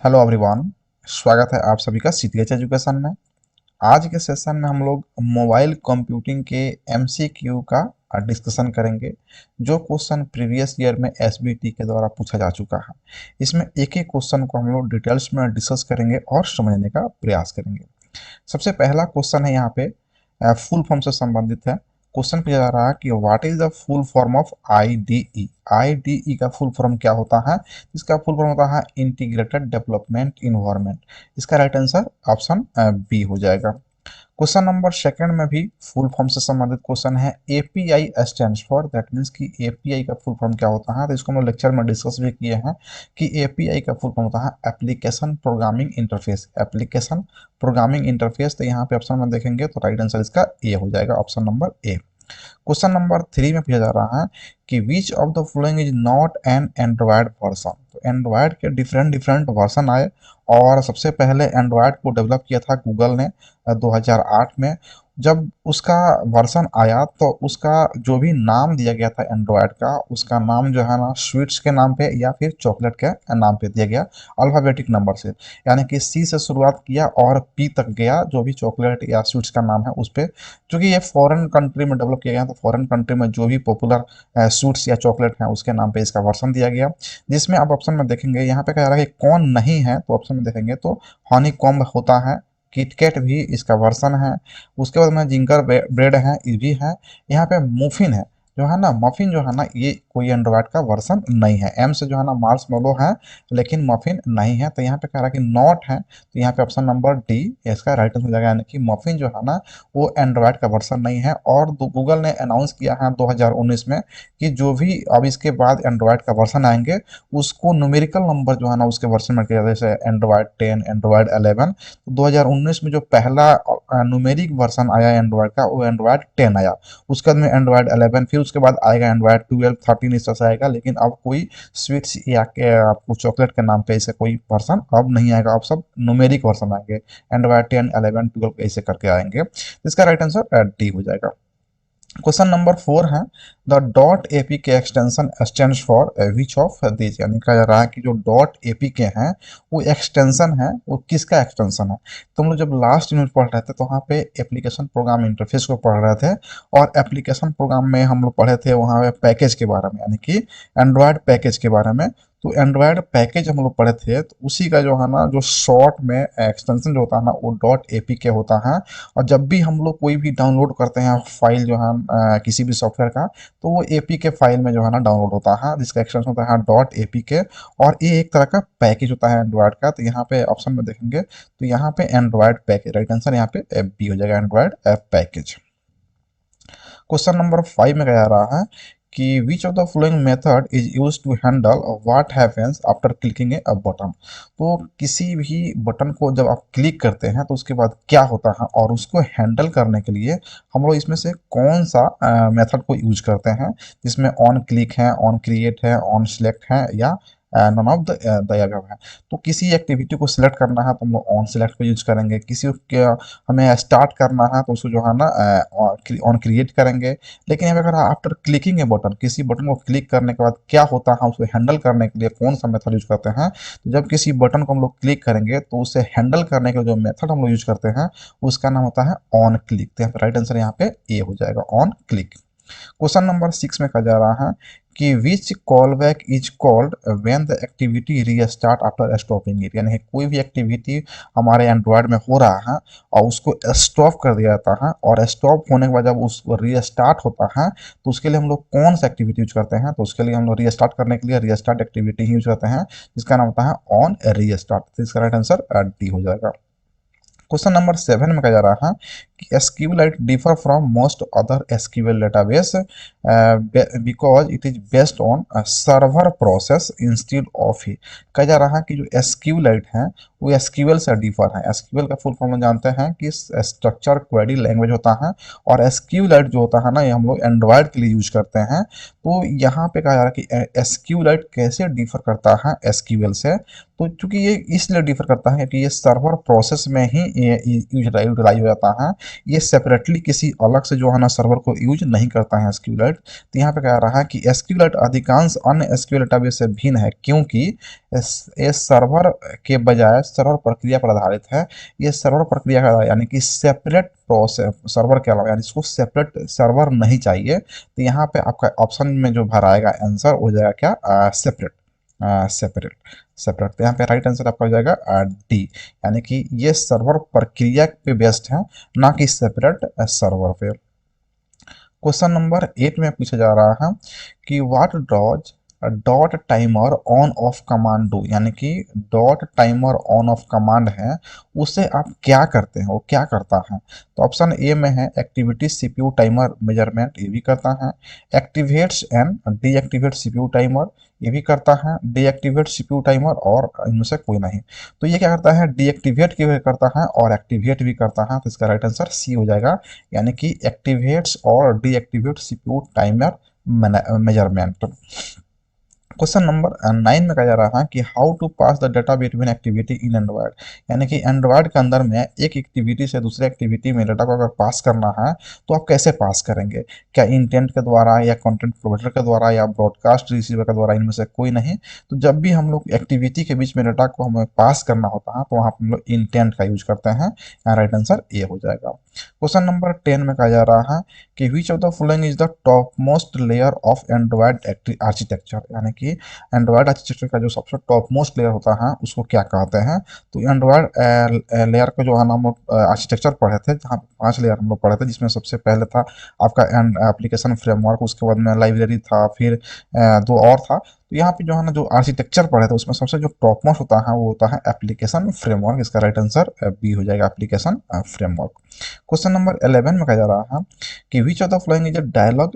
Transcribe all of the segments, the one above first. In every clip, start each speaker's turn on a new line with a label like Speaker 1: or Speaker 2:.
Speaker 1: Hello everyone. स्वागत है आप सभी का सीटीएच एजुकेशन में। आज के सेशन में हम लोग मोबाइल कंप्यूटिंग के एमसीक्यू का डिस्कशन करेंगे, जो क्वेश्चन प्रीवियस ईयर में एसबीटी के द्वारा पूछा जा चुका है। इसमें एक एक क्वेश्चन को हम लोग डिटेल्स में डिस्कस करेंगे और समझने का प्रयास करेंगे। सबसे पहला क्वेश्चन है यहाँ पे फुल फॉर्म से संबंधित है। क्वेश्चन पूछा जा रहा है कि what is the full form of IDE. IDE का फुल फॉर्म क्या होता है? इसका फुल फॉर्म होता है इंटीग्रेटेड डेवलपमेंट इन्वायरमेंट। इसका राइट आंसर ऑप्शन बी हो जाएगा। क्वेश्चन नंबर सेकंड में भी फुल फॉर्म से संबंधित क्वेश्चन है। API stands for, that means कि एपीआई का फुल फॉर्म क्या होता है? तो इसको हम लोग लेक्चर में डिस्कस भी किए हैं कि एपीआई का फुल फॉर्म होता है application programming interface. Application programming interface. तो यहाँ पे ऑप्शन में देखेंगे तो राइट आंसर इसका ए हो जाएगा, option number A. Question number 3 में पूछा जा रहा है कि which of the following is not an Android version. तो एंड्रॉयड के डिफरेंट डिफरेंट वर्जन आए और सबसे पहले एंड्रॉयड को डेवलप किया था गूगल ने 2008 में। जब उसका वर्जन आया तो उसका जो भी नाम दिया गया था एंड्रॉयड का, उसका नाम जो है ना स्वीट्स के नाम पे या फिर चॉकलेट के नाम पे दिया गया, अल्फ़ाबेटिक नंबर से। यानी कि सी से शुरुआत किया और पी तक गया, जो भी चॉकलेट या स्वीट्स का नाम है उस पर। क्योंकि ये फॉरेन कंट्री में डेवलप किया गया तो फॉरेन कंट्री में जो भी पॉपुलर स्वीट्स या चॉकलेट हैं उसके नाम पे इसका वर्जन दिया गया। जिसमें आप ऑप्शन में देखेंगे यहाँ पे कह रहा है कि कौन नहीं है, तो ऑप्शन में देखेंगे तो हनी कॉम्ब होता है, किटकैट भी इसका वर्जन है। उसके बाद में जिंगर ब्रेड है, ये भी है। यहाँ पे मुफिन है, जो है ना मफिन जो है ना, ये कोई एंड्रॉयड का वर्जन नहीं है। एम से जो है ना मार्स मोलो है, लेकिन मफिन नहीं है। तो यहाँ पे कह रहा है कि नॉट है, तो यहाँ पे ऑप्शन नंबर डी इसका राइट आंसर हो जाएगा। यानी कि मफिन जो है ना वो एंड्रॉयड का वर्जन नहीं है। और गूगल ने अनाउंस किया है 2019 में कि जो भी अब इसके बाद एंड्रॉयड का वर्जन आएंगे उसको न्यूमेरिकल नंबर जो है ना उसके वर्जन में किया, जैसे एंड्रॉयड 10, एंड्रॉयड 11। तो 2019 में जो पहला न्यूमेरिक वर्जन आया एंड्रॉयड का वो एंड्रॉयड 10 आया। उसके बाद में एंड्रॉयड 11, फिर उसके बाद आएगा एंड्रॉयड 12, 13 इस तरह से आएगा। लेकिन अब कोई स्वीट्स या आपको चॉकलेट के नाम पे ऐसे कोई वर्जन अब नहीं आएगा, अब सब न्यूमेरिक वर्जन आएंगे। एंड्रॉयड 10, 11, 12 ऐसे करके आएंगे। तो इसका राइट आंसर डी हो जाएगा। क्वेश्चन नंबर 4 है द डॉट एपी के extension stands for which of this. यानी कहा जा रहा है कि जो डॉट एपी के हैं वो एक्सटेंशन है, वो किसका एक्सटेंशन है? तो हम लोग जब लास्ट यूनिट पढ़ रहे थे तो वहाँ पे एप्लीकेशन प्रोग्राम इंटरफेस को पढ़ रहे थे। और एप्लीकेशन प्रोग्राम में हम लोग पढ़े थे वहाँ पे पैकेज के बारे में, यानी कि एंड्रॉयड पैकेज के बारे में। तो एंड्रॉयड पैकेज हम लोग पढ़े थे, तो उसी का जो है ना जो शॉर्ट में एक्सटेंशन जो होता है ना वो डॉट एपी के होता है। और जब भी हम लोग कोई भी डाउनलोड करते हैं फाइल जो है किसी भी सॉफ्टवेयर का, तो वो एपी के फाइल में जो है ना डाउनलोड होता है, जिसका एक्सटेंशन होता है डॉट एपी के। और ये एक तरह का पैकेज होता है एंड्रॉयड का। तो यहाँ पे ऑप्शन में देखेंगे तो यहाँ पे एंड्रॉयड पैकेज, राइट आंसर यहाँ पे बी हो जाएगा, एंड्रॉयड पैकेज। क्वेश्चन नंबर 5 में कह रहा है कि which of the following method is use to handle what happens after clicking a button. तो किसी भी बटन को जब आप क्लिक करते हैं तो उसके बाद क्या होता है, और उसको हैंडल करने के लिए हम लोग इसमें से कौन सा मेथड को यूज करते हैं, जिसमें ऑन क्लिक है, ऑन क्रिएट है, ऑन सिलेक्ट है, या नन ऑफ द अबव है। तो किसी एक्टिविटी को सिलेक्ट करना है तो हम लोग ऑन सिलेक्ट को यूज करेंगे। किसी के हमें स्टार्ट करना है तो उसको जो है ना ऑन क्रिएट करेंगे। लेकिन यहाँ पे अगर आफ्टर क्लिकिंग ए बटन, किसी बटन को क्लिक करने के बाद क्या होता है, उसको हैंडल करने के लिए कौन सा मेथड यूज करते हैं? तो जब किसी बटन को हम लोग क्लिक करेंगे तो उसे हैंडल करने के लिए जो मेथड हम लोग यूज करते हैं उसका नाम होता है ऑन क्लिक। तो यहाँ पे राइट आंसर यहाँ पे ए हो जाएगा, ऑन क्लिक। क्वेश्चन नंबर 6 में कहा जा रहा है कि which call back is called when the activity restart after stopping it. यानी कोई भी एक्टिविटी हमारे एंड्रॉयड में हो रहा है और उसको स्टॉप कर दिया जाता है, और स्टॉप होने के बाद जब उसको रीस्टार्ट होता है तो उसके लिए हम लोग कौन सा एक्टिविटी यूज करते हैं? तो उसके लिए हम लोग रीस्टार्ट करने के लिए रीस्टार्ट एक्टिविटी ही यूज करते हैं, जिसका नाम होता है ऑन रीस्टार्ट। तो इसका राइट आंसर डी हो जाएगा। क्वेश्चन नंबर 7 में कहा जा रहा है कि SQLite differ from most other SQL database because it is based on server process instead of ही। कहा जा रहा है कि जो SQLite है वो SQL से डिफर है। SQL का फुल फॉर्म हम जानते हैं कि स्ट्रक्चर क्वेरी लैंग्वेज होता है, और SQLite जो होता है ना ये हम लोग एंड्रॉयड के लिए यूज करते हैं। तो यहाँ पे कहा जा रहा है कि SQLite कैसे डिफर करता है SQL से। तो चूंकि ये इसलिए डिफर करता है कि ये सर्वर प्रोसेस में ही यूटिलाइज हो जाता है, ये सेपरेटली किसी अलग से जो है ना सर्वर को यूज नहीं करता है एसक्यूएलआईट। तो यहाँ पे कह रहा है कि एसक्यूएलआईट अधिकांश अन्य एसक्यूएल डेटाबेस से भिन्न है, क्योंकि ये सर्वर के बजाय सर्वर प्रक्रिया पर आधारित है। ये सर्वर प्रक्रिया का यानी कि सेपरेट प्रोसेस सर्वर के अलावा, यानी इसको सेपरेट सर्वर नहीं चाहिए। तो यहाँ पे आपका ऑप्शन में जो भरा आएगा आंसर हो जाएगा क्या, सेपरेट। Separate separate. तो यहाँ पे राइट आंसर आपका हो जाएगा डी, यानी कि ये सर्वर प्रक्रिया पे बेस्ड है, ना कि सेपरेट सर्वर पे। क्वेश्चन नंबर 8 में पूछा जा रहा है कि what does dot timer on off command do, यानी कि dot timer on off command है, उसे आप क्या करते हैं, वो क्या करता है। तो ऑप्शन ए में है एक्टिविटी सीपीयू टाइमर मेजरमेंट, ये भी करता है। Activates and deactivate CPU timer, ये भी करता है। डीएक्टिवेट सीपीयू टाइमर, और इनमें से कोई नहीं। तो ये क्या करता है, डीएक्टिवेट भी करता है और एक्टिवेट भी करता है। तो इसका राइट आंसर सी हो जाएगा, यानी कि एक्टिवेट्स और deactivate CPU timer measurement. Question number 9 में कहा जा रहा है कि how to pass the data between activity in Android, यानी कि एंड्रॉयड के अंदर में एक एक्टिविटी से दूसरे एक्टिविटी में डाटा को अगर पास करना है तो आप कैसे पास करेंगे। क्या इंटेंट के द्वारा, या कंटेंट प्रोवाइडर के द्वारा, या ब्रॉडकास्ट रिसीवर के द्वारा, इनमें से कोई नहीं। तो जब भी हम लोग एक्टिविटी के बीच में डाटा को हमें पास करना होता है तो वहाँ हम लोग इंटेंट का यूज करते हैं। यहाँ राइट आंसर ए हो जाएगा। क्वेश्चन नंबर 10 में कहा जा रहा है कि which of the following is the top most layer of Android architecture, यानी कि एंड्रॉयड आर्किटेक्चर का जो सबसे टॉप मोस्ट लेयर होता है उसको क्या कहते हैं। तो एंड्रॉयड लेयर का जो है ना हम लोग आर्किटेक्चर पढ़े थे, जहाँ 5 लेयर हम लोग पढ़े थे, जिसमें सबसे पहले था आपका एप्लीकेशन फ्रेमवर्क, उसके बाद में लाइब्रेरी था, फिर 2 और था। तो यहाँ पे जो है ना जो आर्किटेक्चर पढ़े थे उसमें सबसे जो टॉप मोस्ट होता है वो होता है एप्लीकेशन फ्रेमवर्क। इसका राइट आंसर बी हो जाएगा, एप्लीकेशन फ्रेमवर्क। क्वेश्चन नंबर 11 में कहा जा रहा है कि which of the following is a dialog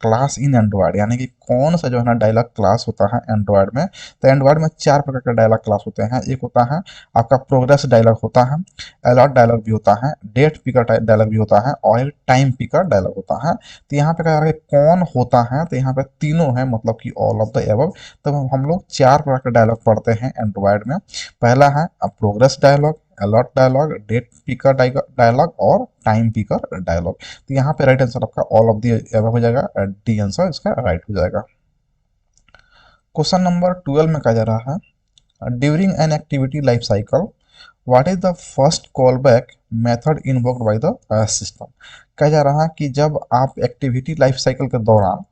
Speaker 1: class in Android, यानी कि कौन सा जो है ना डायलॉग क्लास होता है एंड्रॉयड में। तो एंड्रॉयड में 4 प्रकार के डायलॉग क्लास होते हैं। एक होता है आपका प्रोग्रेस डायलॉग होता है, अलॉट डायलॉग भी होता है, डेट पिकर डायलॉग भी होता है, और एक टाइम पिकर डायलॉग होता है। तो यहाँ पे कहा जा रहा है कौन होता है, तो यहाँ पे तीनों है, मतलब कि ऑल ऑफ द एबव। तो हम लोग 4 प्रकार के डायलॉग पढ़ते हैं एंड्रॉयड में। पहला है progress dialog, alert dialog, date picker dialog, और टाइम पिकर डायलॉग। तो यहाँ पे राइट आंसर आपका ऑल ऑफ दी एबव हो जाएगा, डी आंसर इसका राइट हो जाएगा। क्वेश्चन नंबर 12 में कहा जा रहा है during an activity life cycle what is the first call back method invoked by the system. कहा जा रहा है कि जब आप एक्टिविटी लाइफ साइकिल के दौरान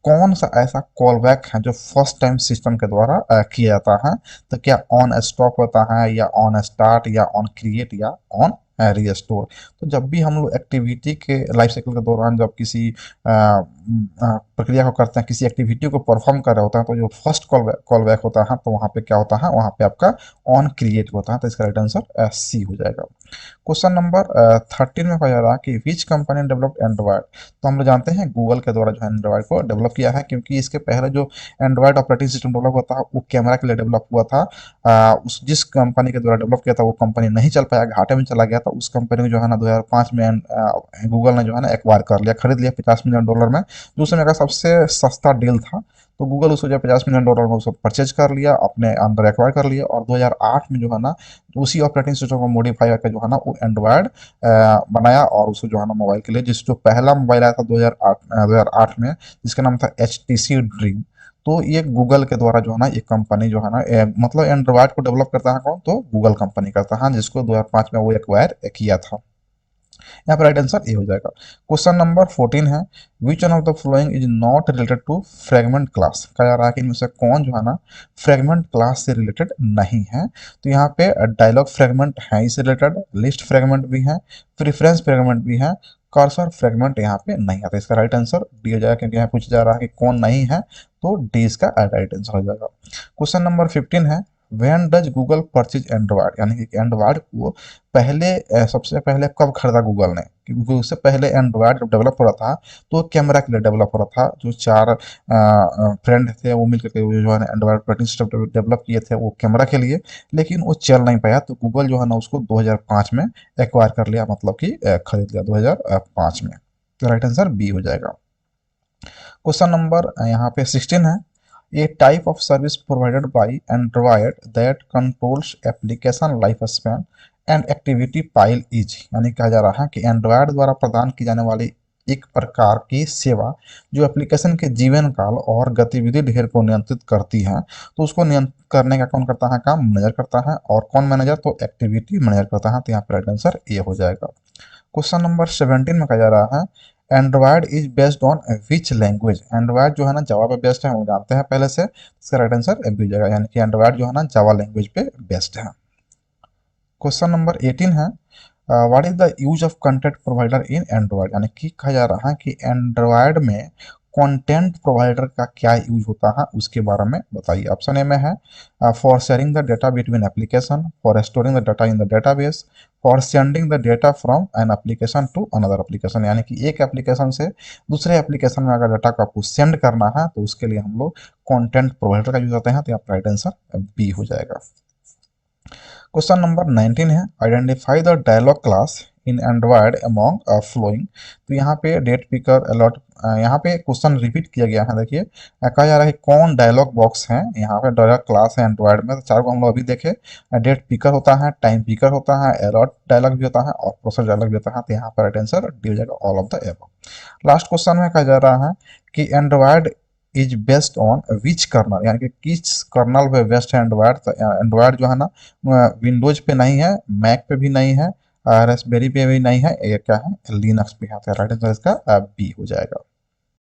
Speaker 1: कौन सा ऐसा कॉल बैक है जो फर्स्ट टाइम सिस्टम के द्वारा किया जाता है। तो क्या ऑन स्टॉप होता है, या ऑन स्टार्ट, या ऑन क्रिएट, या ऑन रीस्टोर। तो जब भी हम लोग एक्टिविटी के लाइफ साइकिल के दौरान जब किसी प्रक्रिया को करते हैं, किसी एक्टिविटी को परफॉर्म कर रहे होते हैं, तो जो फर्स्ट कॉल बैक होता है तो वहाँ पे क्या होता है, वहाँ पे आपका ऑन क्रिएट होता है। तो इसका राइट आंसर सी हो जाएगा। क्वेश्चन नंबर 13 में कहा जा रहा है कि विच कंपनी डेवलप्ड एंड्रॉयड। तो हम लोग जानते हैं गूगल के द्वारा जो है एंड्रॉयड को डेवलप किया है, क्योंकि इसके पहले जो एंड्रॉयड ऑपरेटिंग सिस्टम डेवलप हुआ था वो कैमरा के लिए डेवलप हुआ था। उस जिस कंपनी के द्वारा डेवलप किया था वो कंपनी नहीं चल पाया, घाटे में चला गया था। उस कंपनी को जो है ना 2005 में गूगल ने जो है ना एक्वायर कर लिया, खरीद लिया $50 मिलियन में, जो उस समय का सबसे सस्ता डील था। तो गूगल उसको जो $50 मिलियन में उसको परचेज कर लिया, अपने अंदर एक्वायर कर लिया, और 2008 में जो है ना उसी ऑपरेटिंग सिस्टम को मॉडिफाई करके जो है ना वो एंड्रॉयड बनाया, और उसको जो है ना मोबाइल के लिए, जिस जो पहला मोबाइल आया था 2008 में, जिसका नाम था HTC ड्रीम। तो ये गूगल के द्वारा जो है ना ये कंपनी जो है ना मतलब एंड्रॉयड को डेवलप करता है कौन, तो गूगल कंपनी करता है, जिसको 2005 में वो एक्वायर किया था। यहाँ पर राइट आंसर ए हो जाएगा। क्वेश्चन नंबर 14 है which one of the following is not related to fragment class. कहा जा रहा है कि इनमें से कौन जो है ना फ्रेगमेंट क्लास से रिलेटेड नहीं है। तो यहाँ पे डायलॉग फ्रेगमेंट है इससे रिलेटेड, लिस्ट फ्रेगमेंट भी है, प्रेफरेंस फ्रेगमेंट भी है, कर्सर फ्रेगमेंट यहाँ पे नहीं आता। इसका राइट आंसर डी हो जाएगा, क्योंकि यहाँ पूछा जा रहा है कि कौन नहीं है, तो डी इसका राइट आंसर हो जाएगा। क्वेश्चन नंबर 15 है when does Google purchase Android, यानी कि एंड्रॉयड को पहले सबसे पहले कब खरीदा गूगल ने। क्योंकि उससे पहले एंड्रॉयड जब डेवलप हो रहा था तो कैमरा के लिए डेवलप हो रहा था। जो 4 फ्रेंड थे वो मिलकर के जो है ना एंड्रॉयड ऑपरेटिंग सिस्टम डेवलप किए थे वो कैमरा के लिए, लेकिन वो चल नहीं पाया। तो गूगल जो है ना उसको 2005 में एक्वायर कर लिया, मतलब कि खरीद लिया 2005 में। तो राइट आंसर बी हो जाएगा। क्वेश्चन नंबर यहाँ पे 16 है a type of service provided by Android that controls application life span and activity pile is, यानी कहा जा रहा है कि एंड्रॉयड द्वारा प्रदान की जाने वाली एक प्रकार की सेवा जो एप्लीकेशन के जीवन काल और गतिविधि ढेर को नियंत्रित करती है। तो उसको नियंत्रित करने का कौन करता है काम? मैनेजर करता है। और कौन मैनेजर? तो एक्टिविटी मैनेजर करता है। तो यहाँ पर राइट आंसर ए हो जाएगा। क्वेश्चन नंबर 17 में कहा जा रहा है Android is based on which language. Android जो है ना जावा पे बेस्ड है, हम जानते हैं पहले से। इसका राइट आंसर ए भी हो जाएगा, यानी कि एंड्रॉयड जो है ना जावा लैंग्वेज पे बेस्ड है। क्वेश्चन नंबर 18 है what is the use of content provider in Android, यानी कि कहा जा रहा है कि एंड्रॉयड में कंटेंट प्रोवाइडर का क्या यूज होता है उसके बारे में बताइए। ऑप्शन ए में है for sharing the data between application, for storing the data in the database, for sending the data from an application to another application, यानी कि एक एप्लीकेशन से दूसरे एप्लीकेशन में अगर डाटा को आपको सेंड करना है तो उसके लिए हम लोग कंटेंट प्रोवाइडर का यूज करते हैं। तो यहाँ राइट आंसर बी हो जाएगा। क्वेश्चन नंबर 19 है identify the dialog class in Android among following. तो यहाँ पे डेट पिकर अलॉट, यहाँ पे क्वेश्चन रिपीट किया गया है। देखिए कहा जा रहा है कौन डायलॉग बॉक्स है, यहाँ पे डायलॉग क्लास है एंड्रॉयड में। तो चार को हम लोग अभी देखे, डेट पिकर होता है, टाइम पिकर होता है, अलॉट डायलॉग भी होता है और प्रोसेस डायलॉग भी होता है। तो यहाँ पर राइट आंसर डी हो जाएगा, all of the above. Last question में कहा जा रहा है कि Android is based on which kernel, यानी कि किस कर्नल पे बेस्ड है एंड्रॉयड। तो एंड्रॉयड जो है ना विंडोज पे नहीं है, मैक पे भी नहीं है, रास्पबेरी पे भी नहीं है, ये क्या है लिनक्स पे है। तो राइट आंसर इसका बी हो जाएगा।